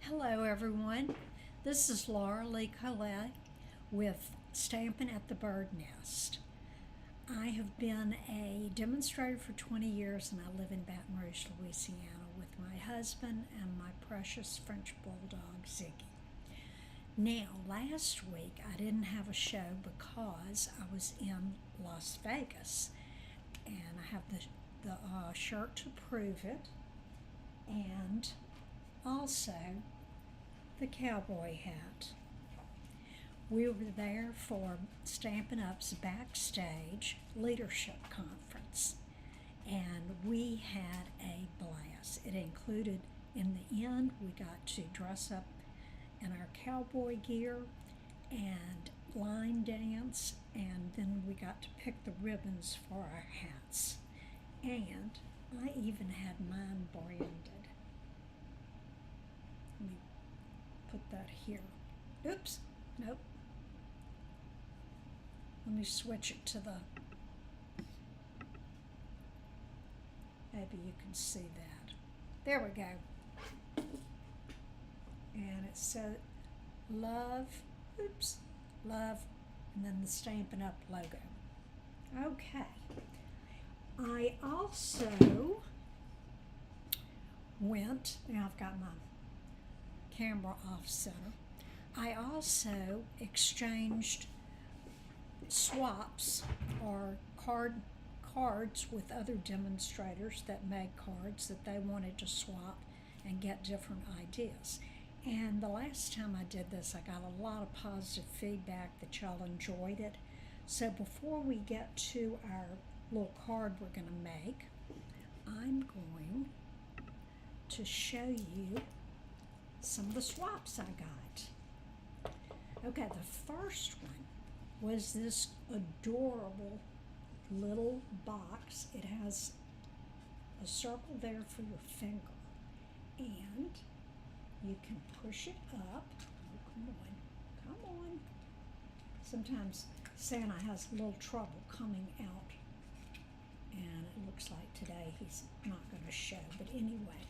Hello, everyone. This is Laura Lee Collet with Stampin' at the Bird Nest. I have been a demonstrator for 20 years and I live in Baton Rouge, Louisiana with my husband and my precious French Bulldog, Ziggy. Now, last week I didn't have a show because I was in Las Vegas and I have the shirt to prove it, and also the cowboy hat. We were there for Stampin' Up's backstage leadership conference, and we had a blast. It included, in the end, we got to dress up in our cowboy gear and line dance, and then we got to pick the ribbons for our hats. And I even had mine branded. Let me put that here. Oops, nope. Let me switch it to the, maybe you can see that. There we go. And it said love, oops, love, and then the Stampin' Up logo. Okay. I also went, now I've got my camera off center. I also exchanged swaps or cards with other demonstrators that made cards that they wanted to swap and get different ideas. And the last time I did this, I got a lot of positive feedback that y'all enjoyed it. So before we get to our little card we're going to make, I'm going to show you some of the swaps I got. Okay, the first one was this adorable little box. It has a circle there for your finger, and you can push it up. Oh, come on. Sometimes Santa has a little trouble coming out, and it looks like today he's not going to show, but anyway,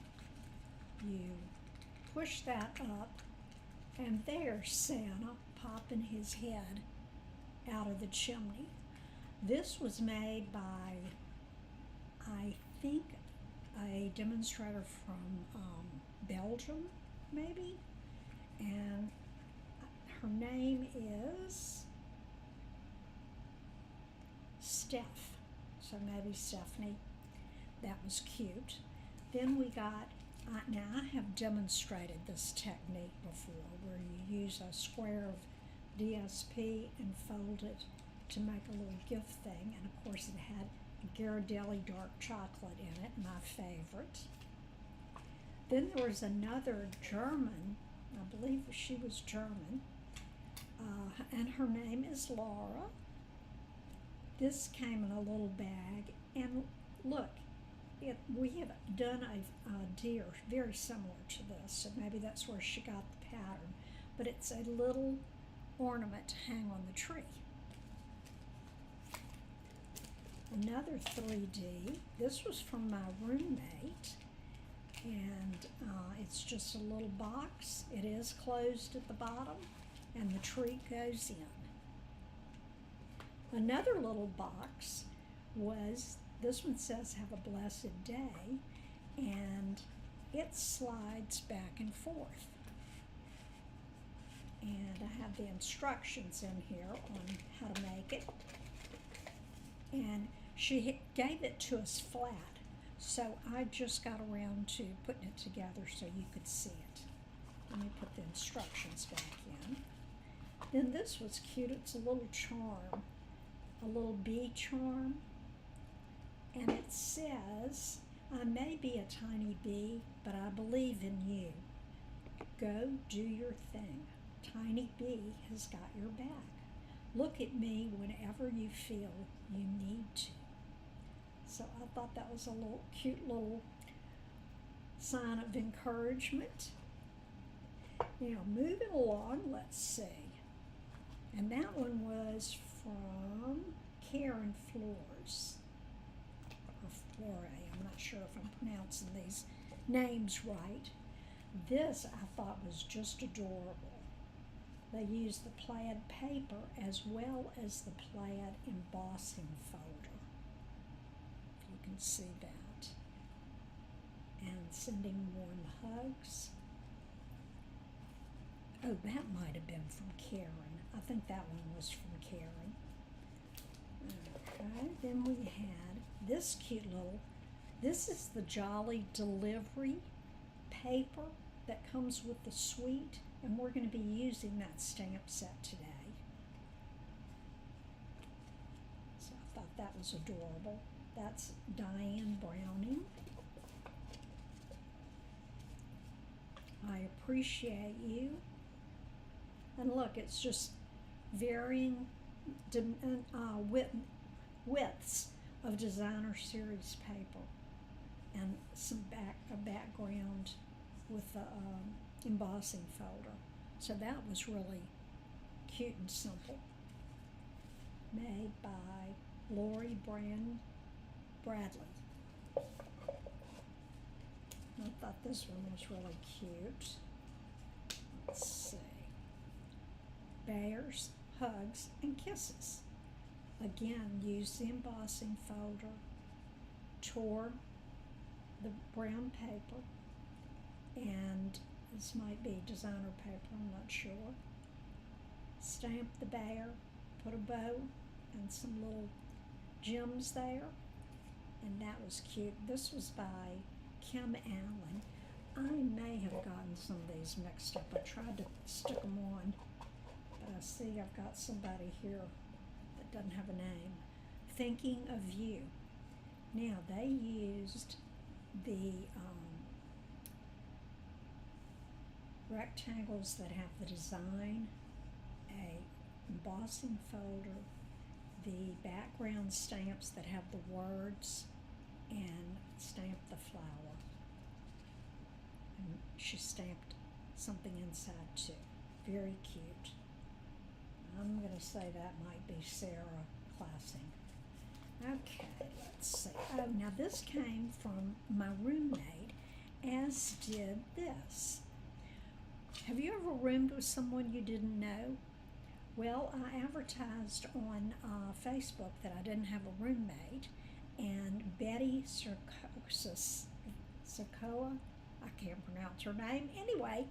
you push that up, and there's Santa popping his head out of the chimney. This was made by, I think, a demonstrator from Belgium, maybe, and her name is Steph, so maybe Stephanie. That was cute. Then we got, now I have demonstrated this technique before where you use a square of DSP and fold it to make a little gift thing, and of course it had Ghirardelli dark chocolate in it, my favorite. Then there was another German, I believe she was German, and her name is Laura. This came in a little bag, and look, we have done a deer very similar to this, so maybe that's where she got the pattern, but it's a little ornament to hang on the tree. Another 3D, this was from my roommate, and it's just a little box. It is closed at the bottom, and the tree goes in. Another little box was, this one says have a blessed day, and it slides back and forth. And I have the instructions in here on how to make it. And she gave it to us flat, so I just got around to putting it together so you could see it. Let me put the instructions back in. Then this was cute. It's a little charm, a little bee charm, and it says, I may be a tiny bee, but I believe in you. Go do your thing. Tiny bee has got your back. Look at me whenever you feel you need to. So I thought that was a little cute little sign of encouragement. Now moving along, let's see. And that one was from Karen Flores, or Flore. I'm not sure if I'm pronouncing these names right. This I thought was just adorable. They used the plaid paper as well as the plaid embossing folder, if you can see that. And sending warm hugs. Oh, that might have been from Karen. I think that one was from Karen. Okay, then we had this cute little, this is the Jolly Delivery paper that comes with the suite, and we're going to be using that stamp set today. So I thought that was adorable. That's Diane Browning. I appreciate you. And look, it's just varying widths of designer series paper, and some a background with the embossing folder. So that was really cute and simple. Made by Lori Bradley. I thought this one was really cute. Let's see. Bears, Hugs, and Kisses. Again, used the embossing folder, tore the brown paper, and this might be designer paper, I'm not sure. Stamped the bear, put a bow and some little gems there, and that was cute. This was by Kim Allen. I may have gotten some of these mixed up. I tried to stick them on, but I see I've got somebody here that doesn't have a name. Thinking of You. Now, they used the rectangles that have the design, a embossing folder, the background stamps that have the words, and stamped the flower. And she stamped something inside too. Very cute. I'm going to say that might be Sarah Classing. Okay, let's see. Oh, now this came from my roommate, as did this. Have you ever roomed with someone you didn't know? Well, I advertised on Facebook that I didn't have a roommate, and Betty Sokoa, I can't pronounce her name. Anyway,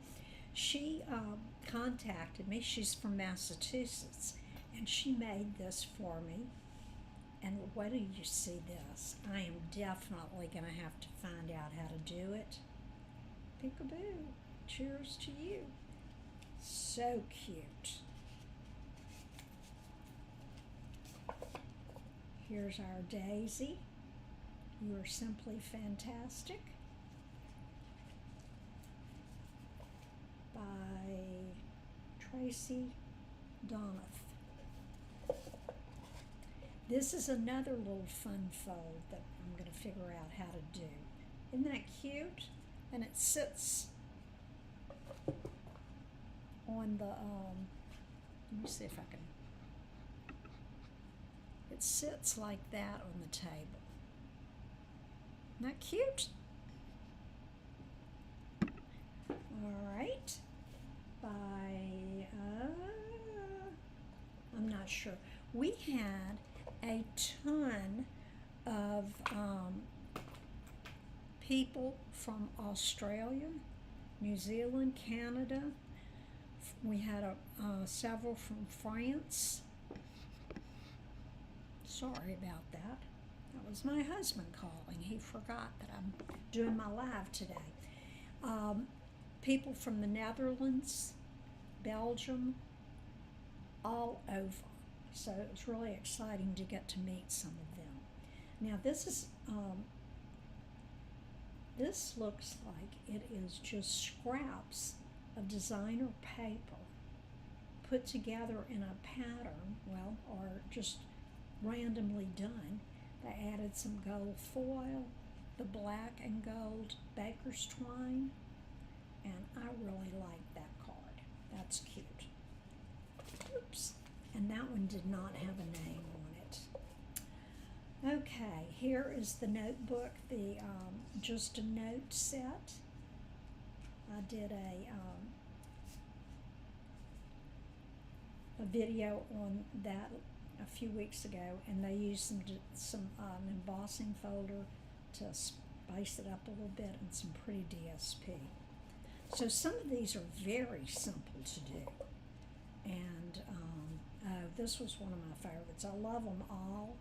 she contacted me. She's from Massachusetts, and she made this for me. And wait till you see this. I am definitely going to have to find out how to do it. Peekaboo. Cheers to you. So cute. Here's our daisy. You are simply fantastic. By Tracy Donath. This is another little fun fold that I'm going to figure out how to do. Isn't that cute? And it sits on the, let me see if I can, it sits like that on the table. Isn't that cute? All right. By, I'm not sure. We had a ton of people from Australia, New Zealand, Canada. We had several from France. Sorry about that. That was my husband calling. He forgot that I'm doing my live today. People from the Netherlands, Belgium, all over. So it was really exciting to get to meet some of them. Now this looks like it is just scraps of designer paper put together in a pattern, well, or just randomly done. They added some gold foil, the black and gold baker's twine, and I really like that card. That's cute. Oops. And that one did not have a name on it. Okay, here is the notebook, the Just a Note set. I did a video on that a few weeks ago, and they used some embossing folder to spice it up a little bit and some pretty DSP. So some of these are very simple to do. And this was one of my favorites. I love them all,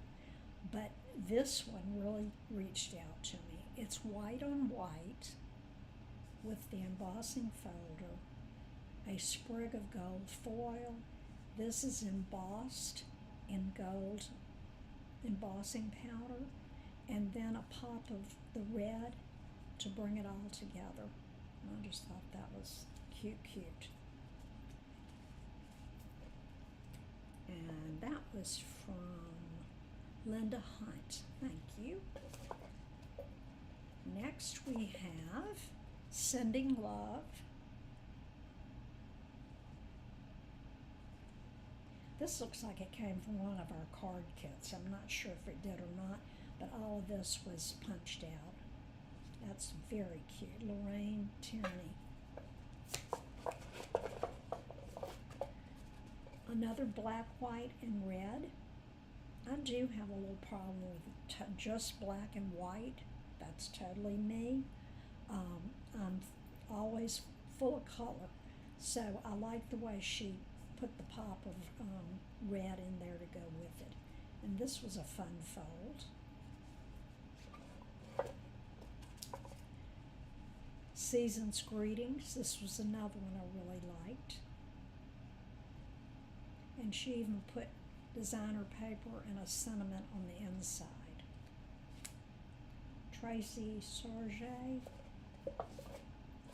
but this one really reached out to me. It's white on white with the embossing folder, a sprig of gold foil. This is embossed in gold embossing powder, and then a pop of the red to bring it all together. And I just thought that was cute. And that was from Linda Hunt. Thank you. Next we have Sending Love. This looks like it came from one of our card kits. I'm not sure if it did or not, but all of this was punched out. That's very cute. Lorraine Tierney. Another black, white, and red. I do have a little problem with just black and white. That's totally me. I'm always full of color, so I like the way she put the pop of red in there to go with it. And this was a fun fold. Season's Greetings. This was another one I really liked. And she even put designer paper and a sentiment on the inside. Tracy Sargé.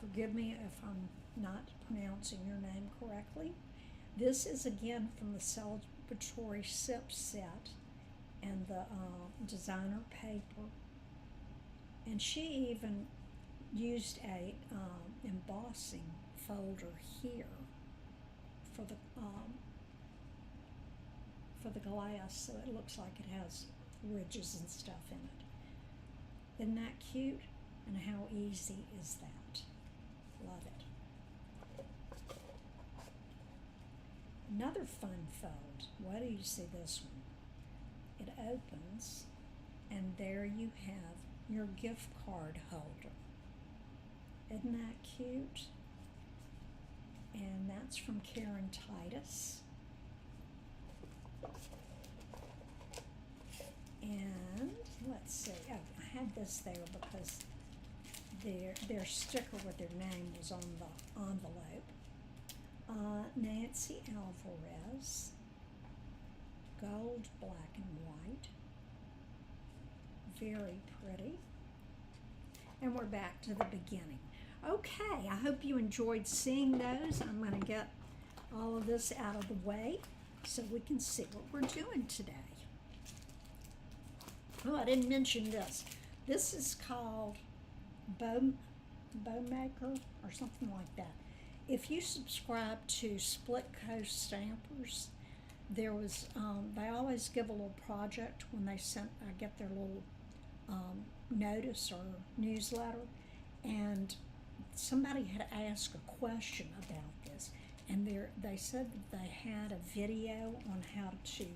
Forgive me if I'm not pronouncing your name correctly. This is again from the Celebratory Sip set and the designer paper. And she even used a embossing folder here for the glass, so it looks like it has ridges and stuff in it. Isn't that cute? And how easy is that? Love it. Another fun fold. Why do you see this one? It opens, and there you have your gift card holder. Isn't that cute? And that's from Karen Titus. And let's see, oh, I had this there because their sticker with their name was on the envelope. Nancy Alvarez, gold, black, and white. Very pretty. And we're back to the beginning. Okay, I hope you enjoyed seeing those. I'm going to get all of this out of the way so we can see what we're doing today. Oh, I didn't mention this. This is called Bow Maker or something like that. If you subscribe to Split Coast Stampers, there was they always give a little project when they get their little notice or newsletter, and somebody had asked a question about this, and they said that they had a video on how to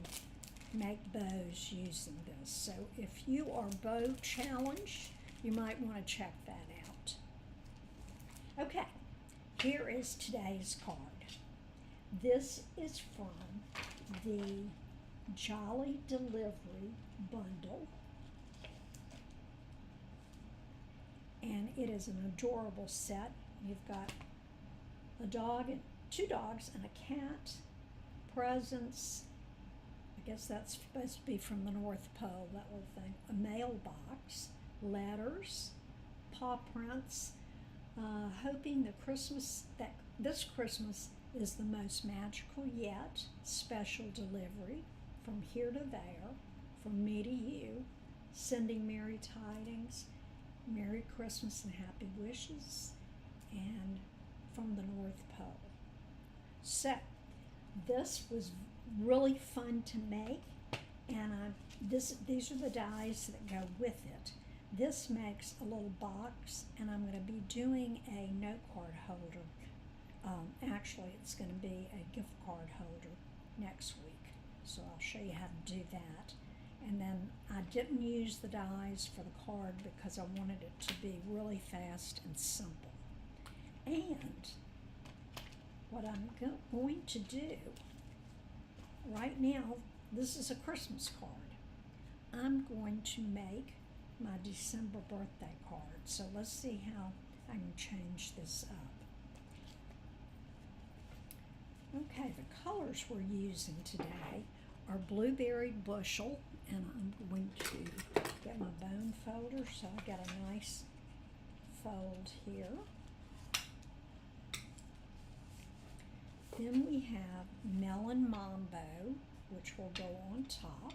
make bows using this. So if you are bow challenged, you might want to check that out. Okay, here is today's card. This is from the Jolly Delivery bundle, and it is an adorable set. You've got a dog, and 2 dogs, and a cat, presents. I guess that's supposed to be from the North Pole, that little thing. A mailbox, letters, paw prints, hoping that this Christmas is the most magical yet, special delivery from here to there, from me to you, sending merry tidings, Merry Christmas and happy wishes, and from the North Pole. So, this was really fun to make, and these are the dies that go with it. This makes a little box, and I'm going to be doing a note card holder. Actually, it's going to be a gift card holder next week, so I'll show you how to do that. And then I didn't use the dies for the card because I wanted it to be really fast and simple. And what I'm going to do right now, this is a Christmas card. I'm going to make my December birthday card. So let's see how I can change this up. Okay, the colors we're using today are Blueberry Bushel, and I'm going to get my bone folder so I got a nice fold here. Then we have Melon Mambo, which will go on top.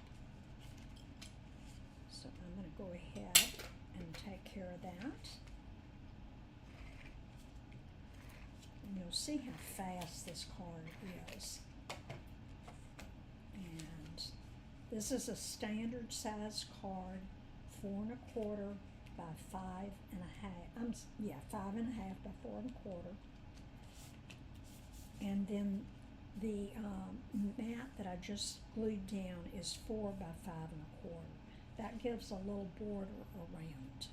So I'm going to go ahead and take care of that. And you'll see how fast this card is. And this is a standard size card, 4 1/4 by 5 1/2. 5 1/2 by 4 1/4. And then the mat that I just glued down is 4 by 5 1/4. That gives a little border around.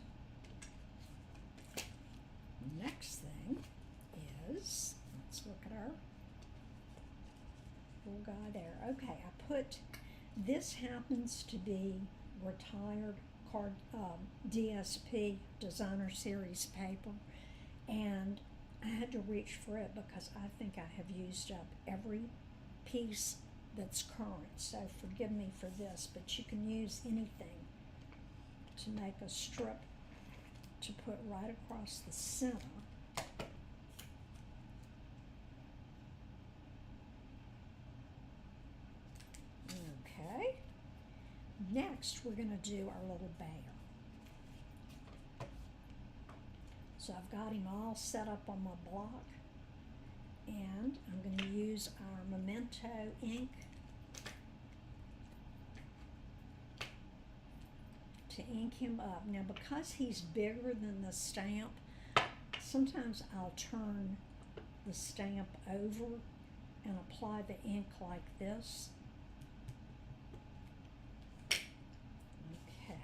Next thing is, let's look at our little guy there. Okay, this happens to be retired card DSP Designer Series paper, and I had to reach for it because I think I have used up every piece that's current, so forgive me for this, but you can use anything to make a strip to put right across the center. Okay, next we're going to do our little bear. So I've got him all set up on my block, and I'm going to use our Memento ink to ink him up. Now, because he's bigger than the stamp, sometimes I'll turn the stamp over and apply the ink like this. Okay,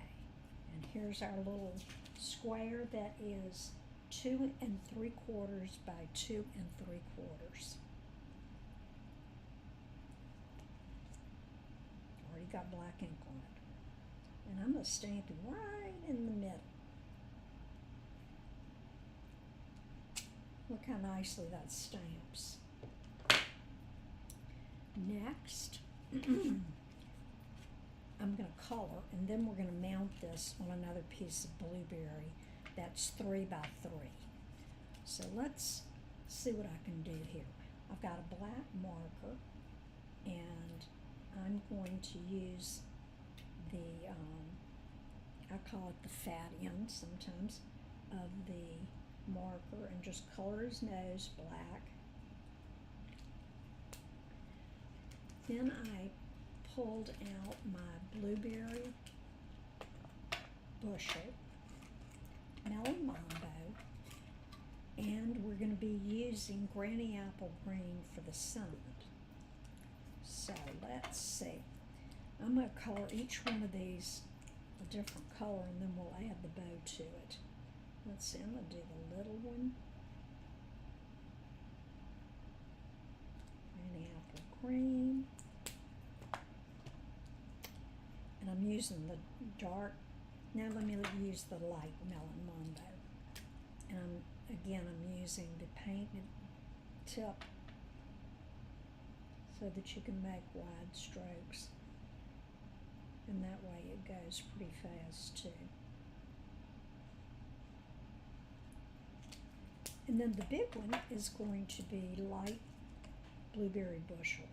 and here's our little square that is 2 3/4 by 2 3/4. Already got black ink on it. And I'm going to stamp him right in the middle. Look how nicely that stamps. Next, I'm going to color, and then we're going to mount this on another piece of blueberry that's 3 by 3. So let's see what I can do here. I've got a black marker, and I'm going to use the, I call it the fat end sometimes, of the marker, and just color his nose black. Then I pulled out my Blueberry Bushel, Melon Mambo, and we're going to be using Granny Apple Green for the summit. So let's see. I'm going to color each one of these a different color, and then we'll add the bow to it. Let's see, I'm going to do the little one. Granny Apple Green. And I'm using the dark. Now let me use the light Melon Mambo. And I'm using the painted tip so that you can make wide strokes. And that way it goes pretty fast too. And then the big one is going to be light Blueberry Bushel.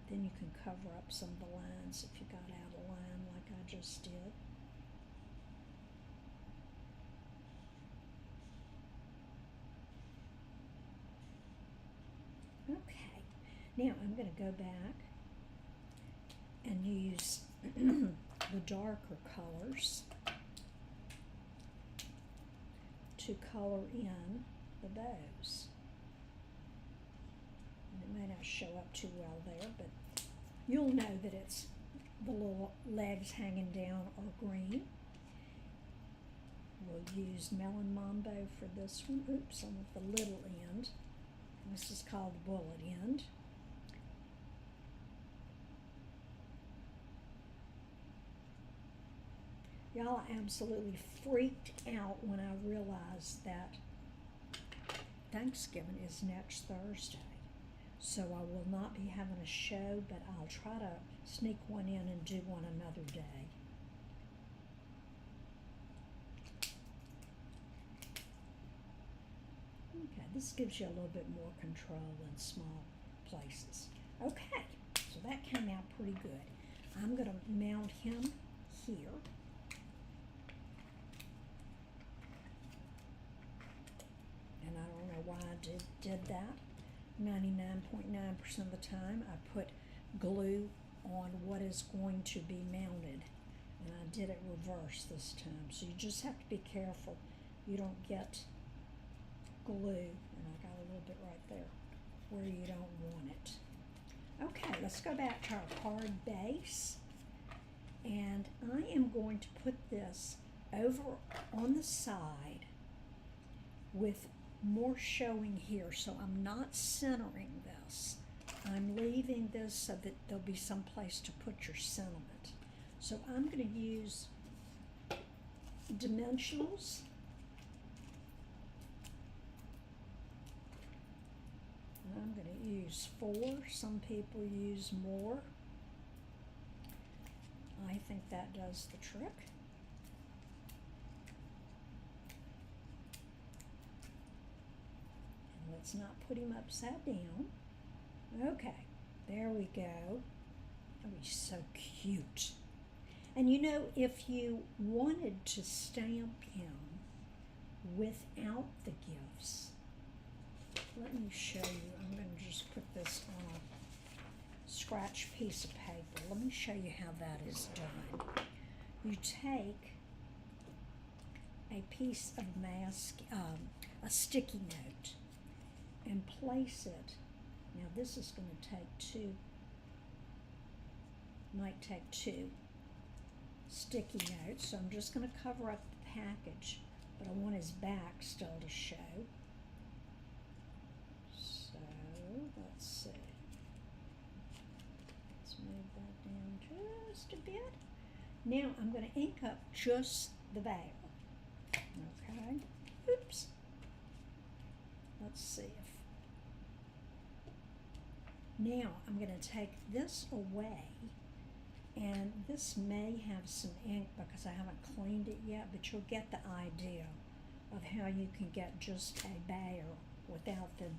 Then you can cover up some of the lines if you got out of line like I just did. Okay, now I'm going to go back and use the darker colors to color in the bows. And it may not show up too well there, but you'll know that it's the little legs hanging down are green. We'll use Melon Mambo for this one. Oops, on the little end. This is called the bullet end. Y'all, I absolutely freaked out when I realized that Thanksgiving is next Thursday. So I will not be having a show, but I'll try to sneak one in and do one another day. Okay, this gives you a little bit more control in small places. Okay, so that came out pretty good. I'm going to mount him here. And I don't know why I did that. 99.9% of the time I put glue on what is going to be mounted. And I did it reverse this time. So you just have to be careful you don't get glue, and I got a little bit right there where you don't want it. Okay, let's go back to our card base, and I am going to put this over on the side with more showing here, so I'm not centering this. I'm leaving this so that there'll be some place to put your sentiment. So I'm going to use dimensionals. I'm going to use 4. Some people use more. I think that does the trick. And let's not put him upside down. Okay, there we go. Oh, he's so cute. And you know, if you wanted to stamp him without the gifts, let me show you. I'm going to just put this on a scratch piece of paper. Let me show you how that is done. You take a piece of a sticky note, and place it. Now this is going to take might take 2 sticky notes. So I'm just going to cover up the package, but I want his back still to show. Let's see. Let's move that down just a bit. Now I'm going to ink up just the veil. Okay. Oops. Let's see if. Now I'm going to take this away, and this may have some ink because I haven't cleaned it yet, but you'll get the idea of how you can get just a bear without the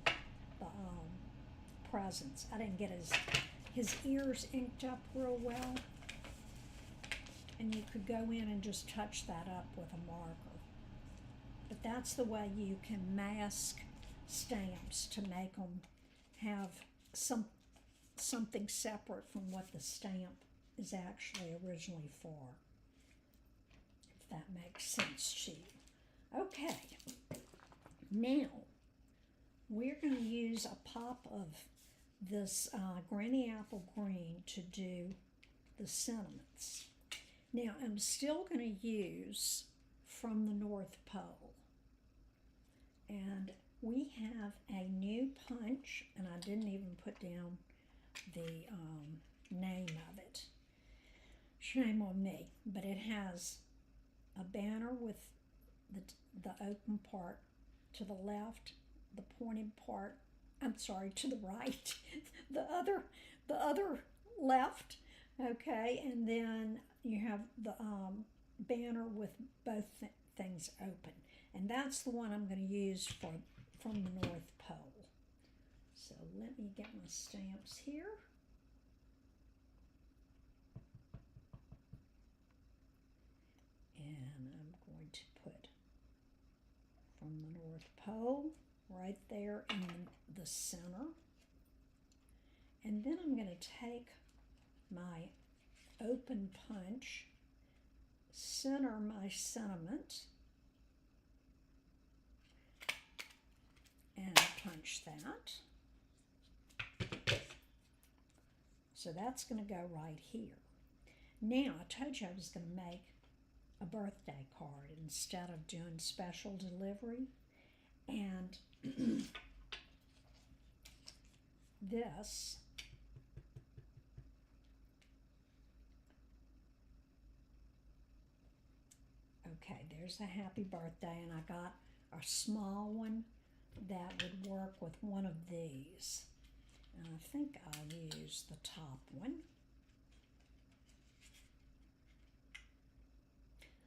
presents. I didn't get his ears inked up real well, and you could go in and just touch that up with a marker. But that's the way you can mask stamps, to make them have something separate from what the stamp is actually originally for, if that makes sense to you. Okay, now we're going to use a pop of this Granny Apple Green to do the sentiments. Now I'm still going to use From the North Pole, and we have a new punch, and I didn't even put down the name of it. Shame on me, but it has a banner with the open part to the left, the pointed part, I'm sorry, to the right, the other left, okay, and then you have the banner with both things open, and that's the one I'm going to use from the North Pole. So let me get my stamps here. And I'm going to put From the North Pole right there in the center. And then I'm going to take my open punch, center my sentiment, and punch that. So that's going to go right here. Now, I told you I was going to make a birthday card instead of doing special delivery. And this okay, there's a happy birthday, and I got a small one that would work with one of these. And I think I'll use the top one.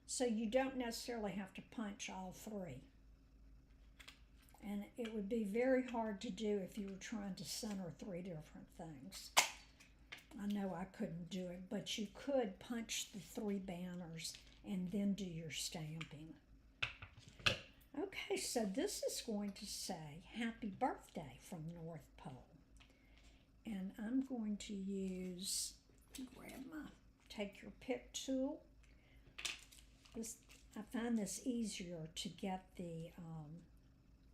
So you don't necessarily have to punch all three. And it would be very hard to do if you were trying to center three different things. I know I couldn't do it, but you could punch the three banners and then do your stamping. Okay, so this is going to say happy birthday from North Pole. And I'm going to use, take your pick tool. I find this easier to get the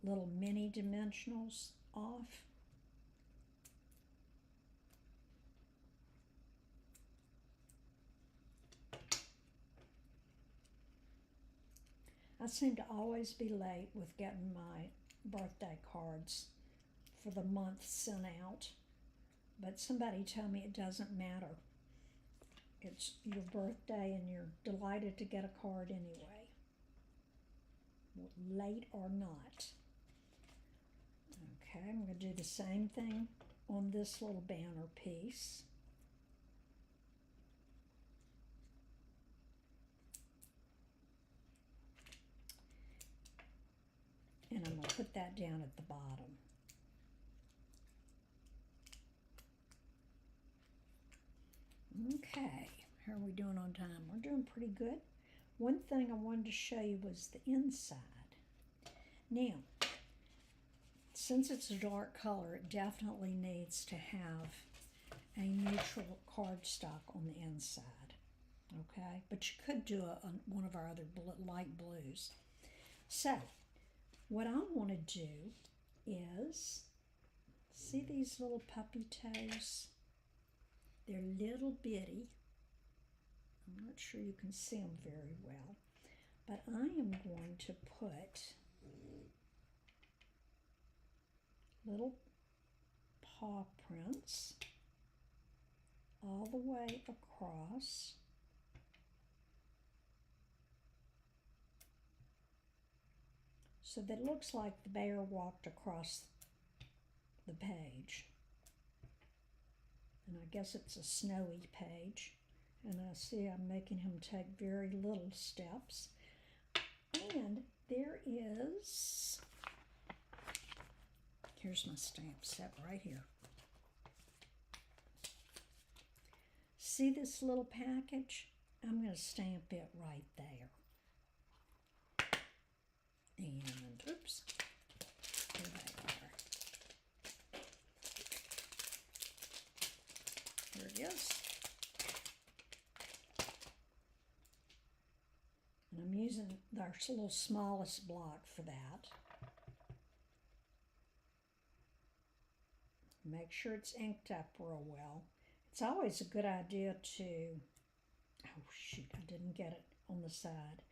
little mini dimensionals off. I seem to always be late with getting my birthday cards for the month sent out, but somebody told me it doesn't matter. It's your birthday and you're delighted to get a card anyway, late or not. Okay, I'm going to do the same thing on this little banner piece. And I'm going to put that down at the bottom. Okay, how are we doing on time? We're doing pretty good. One thing I wanted to show you was the inside. Now, since it's a dark color, it definitely needs to have a neutral cardstock on the inside. Okay, but you could do one of our other light blues. So, what I want to do is, see these little puppy toes? They're little bitty. I'm not sure you can see them very well, but I am going to put little paw prints all the way across. So that it looks like the bear walked across the page. And I guess it's a snowy page. And I see I'm making him take very little steps. And there is, here's my stamp set right here. See this little package? I'm going to stamp it right there. And, oops, here they are. Here it is. And I'm using our little smallest block for that. Make sure it's inked up real well. It's always a good idea to, oh shoot, I didn't get it on the side,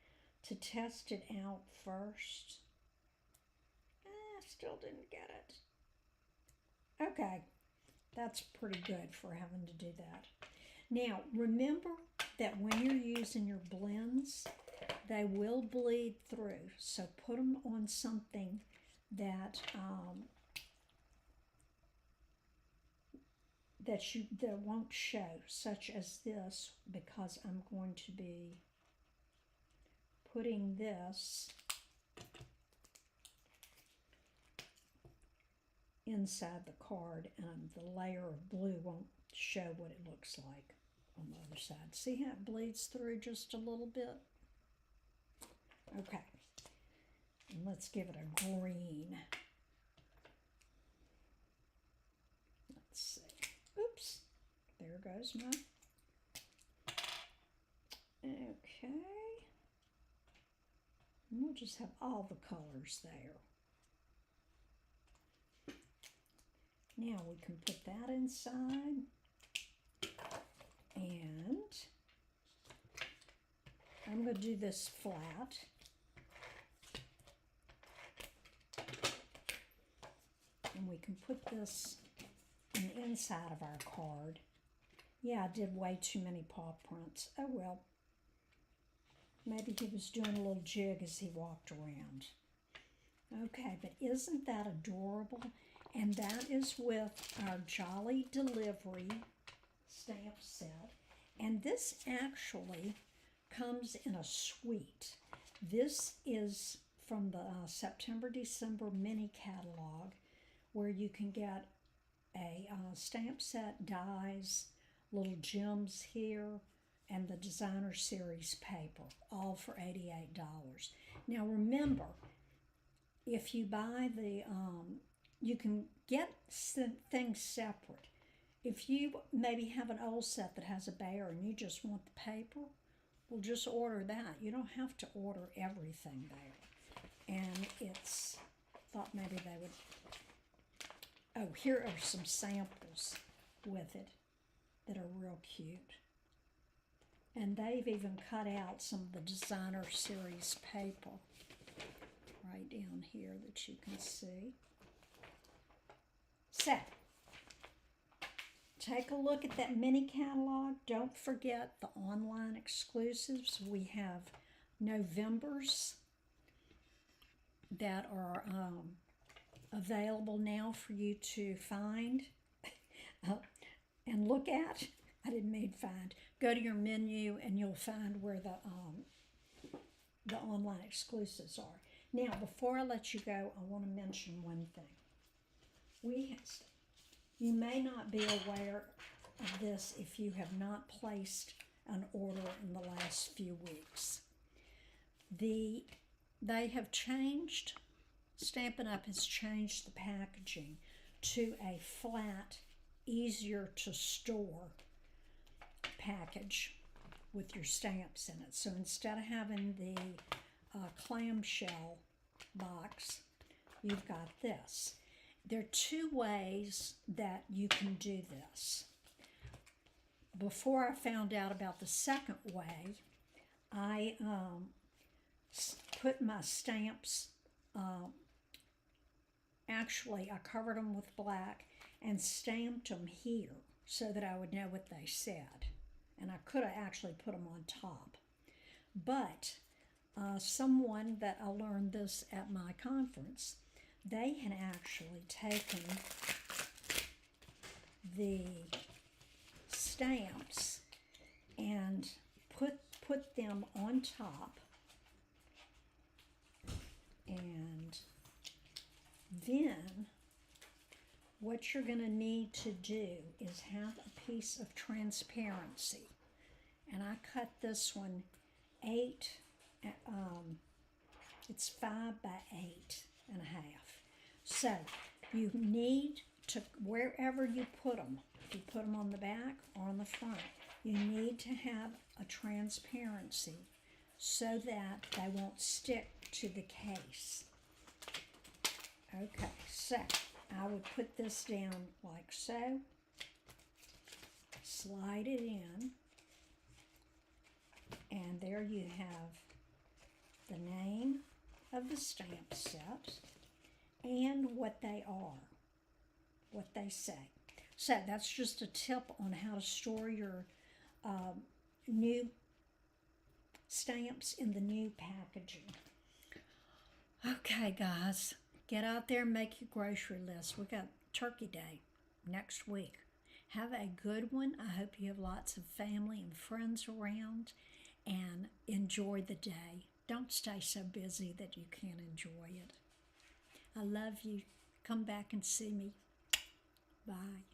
to test it out first. Still didn't get it. Okay, that's pretty good for having to do that. Now, remember that when you're using your blends, they will bleed through. So put them on something that that won't show, such as this, because I'm going to be putting this inside the card, and the layer of blue won't show what it looks like on the other side. See how it bleeds through just a little bit? Okay, and let's give it a green. Let's see. Oops, there goes my Okay. And we'll just have all the colors there. Now we can put that inside. And I'm going to do this flat. And we can put this on the inside of our card. Yeah, I did way too many paw prints. Oh well. Maybe he was doing a little jig as he walked around. Okay, but isn't that adorable? And that is with our Jolly Delivery stamp set. And this actually comes in a suite. This is from the September-December mini catalog, where you can get a stamp set, dies, little gems here, and the designer series paper, all for $88. Now remember, if you buy the, you can get things separate. If you maybe have an old set that has a bear and you just want the paper, well, just order that. You don't have to order everything there. And it's, thought maybe they would, oh, here are some samples with it that are real cute. And they've even cut out some of the designer series paper right down here that you can see. So, take a look at that mini catalog. Don't forget the online exclusives. We have November's that are available now for you to find and look at. I didn't mean find. Go to your menu and you'll find where the online exclusives are. Now, before I let you go, I want to mention one thing. You may not be aware of this if you have not placed an order in the last few weeks. They have changed, Stampin' Up! Has changed the packaging to a flat, easier to store package with your stamps in it. So instead of having the clamshell box, you've got this. There are two ways that you can do this. Before I found out about the second way, I put my stamps, actually I covered them with black and stamped them here so that I would know what they said. And I could have actually put them on top. But someone that I learned this at my conference, they had actually taken the stamps and put them on top, and then what you're going to need to do is have a piece of transparency. And I cut this one 8, it's 5 by 8.5. So you need to, wherever you put them, if you put them on the back or on the front, you need to have a transparency so that they won't stick to the case. Okay, so I would put this down like so, slide it in, and there you have the name of the stamp set and what they are, what they say. So that's just a tip on how to store your new stamps in the new packaging. Okay, guys, get out there and make your grocery list. We got Turkey Day next week. Have a good one. I hope you have lots of family and friends around, and enjoy the day. Don't stay so busy that you can't enjoy it. I love you. Come back and see me. Bye.